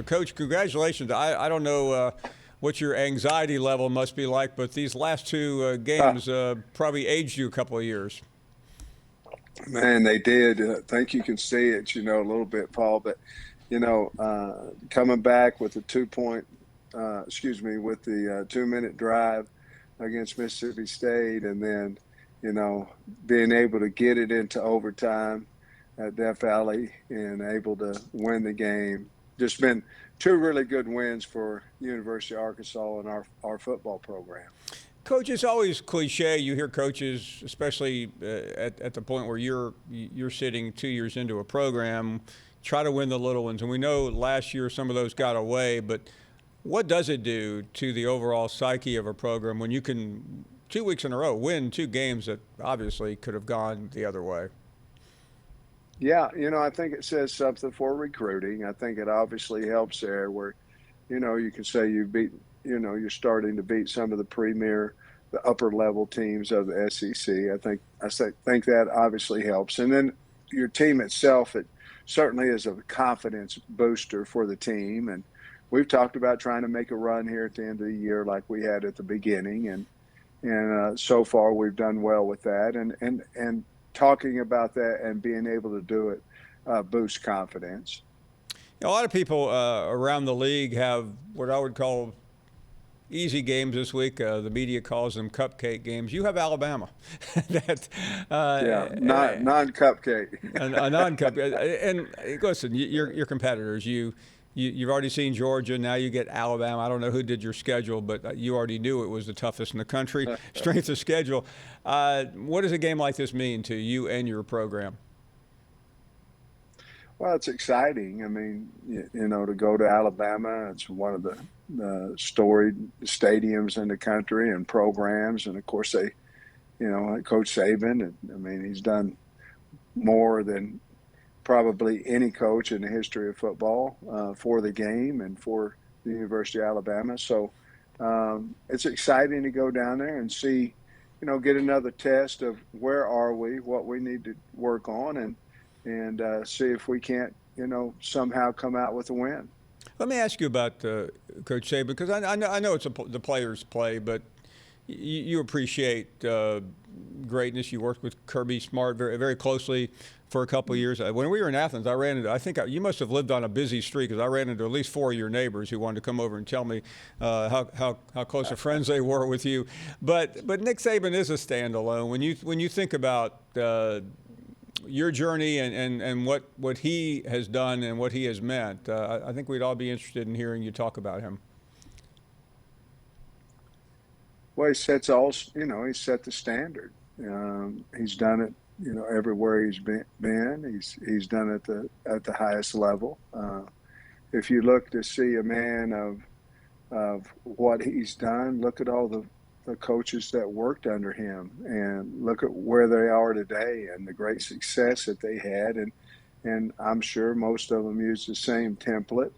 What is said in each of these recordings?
Coach, congratulations. I don't know what your anxiety level must be like, but these last two Ah, games probably aged you a couple of years. man, they did. I think you can see it, a little bit, Paul. But coming back with the with the 2 minute drive against Mississippi State, and then you know being able to get it into overtime at Death Valley and able to win the game. Just been two really good wins for University of Arkansas and our football program. Coach, it's always cliche. You hear coaches, especially at the point where you're sitting 2 years into a program, try to win the little ones. And we know last year some of those got away. But what does it do to the overall psyche of a program when you can 2 weeks in a row win two games that obviously could have gone the other way? Yeah, I think it says something for recruiting. I think it obviously helps there where, you can say you beat, you're starting to beat some of the the upper level teams of the SEC. Think that obviously helps. And then your team itself, it certainly is a confidence booster for the team. And we've talked about trying to make a run here at the end of the year like we had at the beginning. And so far we've done well with that. And talking about that and being able to do it boosts confidence. A lot of people around the league have what I would call easy games this week. The media calls them cupcake games. You have Alabama, that Yeah, non-cupcake. a non-cup. And listen, your competitors. You've already seen Georgia. Now you get Alabama. I don't know who did your schedule, but you already knew it was the toughest in the country. Strength of schedule. What does a game like this mean to you and your program? Well, it's exciting. I mean, to go to Alabama, it's one of the storied stadiums in the country and programs. And of course, Coach Saban, and I mean, he's done more than probably any coach in the history of football for the game and for the University of Alabama. So it's exciting to go down there and see, get another test of where are we, what we need to work on, and see if we can't, somehow come out with a win. Let me ask you about Coach Saban, because I know it's the players play, but you appreciate greatness. You worked with Kirby Smart very, very closely for a couple of years. When we were in Athens, I think you must have lived on a busy street, because I ran into at least four of your neighbors who wanted to come over and tell me how close of friends they were with you. But Nick Saban is a standalone. When you think about your journey and what he has done and what he has meant, I think we'd all be interested in hearing you talk about him. Well, he he set the standard. He's done it, everywhere he's been. He's done it at the highest level. If you look to see a man of what he's done, look at all the coaches that worked under him, and look at where they are today and the great success that they had. And I'm sure most of them use the same template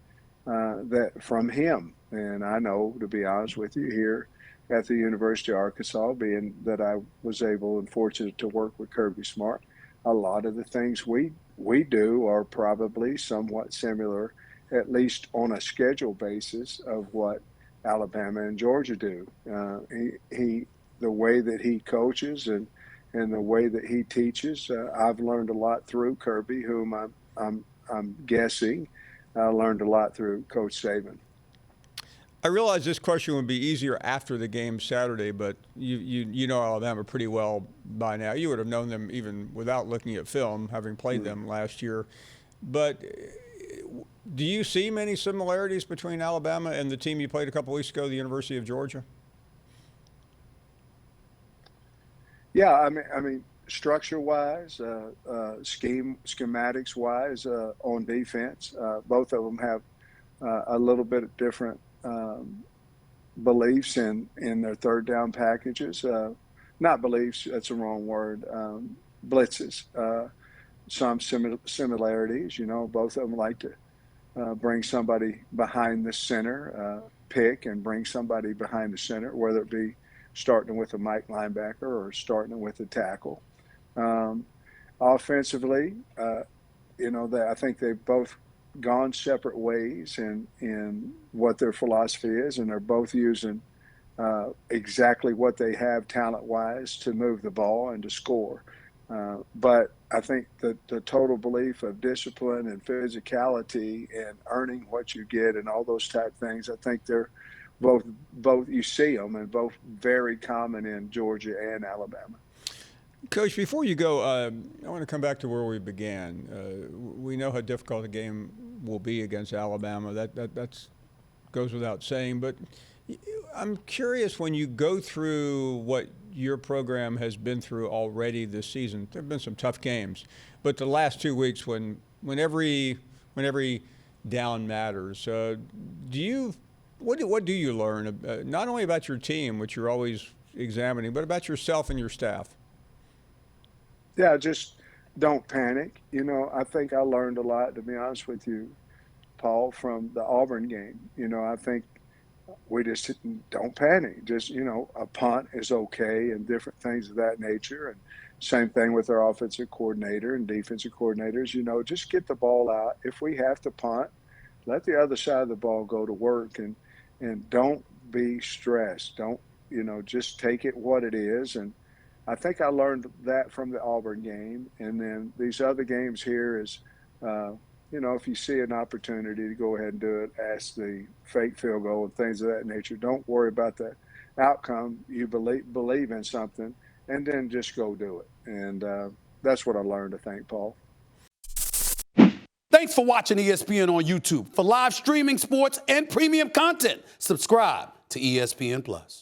that from him. And I know, to be honest with you, here at the University of Arkansas, being that I was able and fortunate to work with Kirby Smart, a lot of the things we do are probably somewhat similar, at least on a schedule basis, of what Alabama and Georgia do. The way that he coaches and the way that he teaches, I've learned a lot through Kirby, whom I'm guessing I learned a lot through Coach Saban. I realize this question would be easier after the game Saturday, but you know Alabama pretty well by now. You would have known them even without looking at film, having played them last year. But do you see many similarities between Alabama and the team you played a couple weeks ago, the University of Georgia? Yeah, I mean, structure-wise, schematics-wise, on defense, both of them have a little bit different beliefs in their third down packages. Not beliefs, that's the wrong word. Blitzes. Some similarities. Both of them like to bring somebody behind the center, pick and bring somebody behind the center, whether it be starting with a Mike linebacker or starting with a tackle. Offensively, I think they both gone separate ways in what their philosophy is, and they're both using exactly what they have talent-wise to move the ball and to score. But I think the total belief of discipline and physicality and earning what you get and all those type things, I think they're both you see them and both very common in Georgia and Alabama. Coach, before you go, I want to come back to where we began. We know how difficult the game will be against Alabama. That goes without saying. But I'm curious, when you go through what your program has been through already this season, there have been some tough games. But the last 2 weeks, when every down matters, what do you learn, not only about your team, which you're always examining, but about yourself and your staff? Yeah, just don't panic. I think I learned a lot, to be honest with you, Paul, from the Auburn game. I think we just don't panic. Just, a punt is okay and different things of that nature. And same thing with our offensive coordinator and defensive coordinators. Just get the ball out. If we have to punt, let the other side of the ball go to work, and don't be stressed. Don't, just take it what it is. And I think I learned that from the Auburn game. And then these other games here is, if you see an opportunity to go ahead and do it, ask the fake field goal and things of that nature. Don't worry about the outcome. You believe in something, and then just go do it. And that's what I learned, I think, Paul. Thanks for watching ESPN on YouTube. For live streaming sports and premium content, subscribe to ESPN+.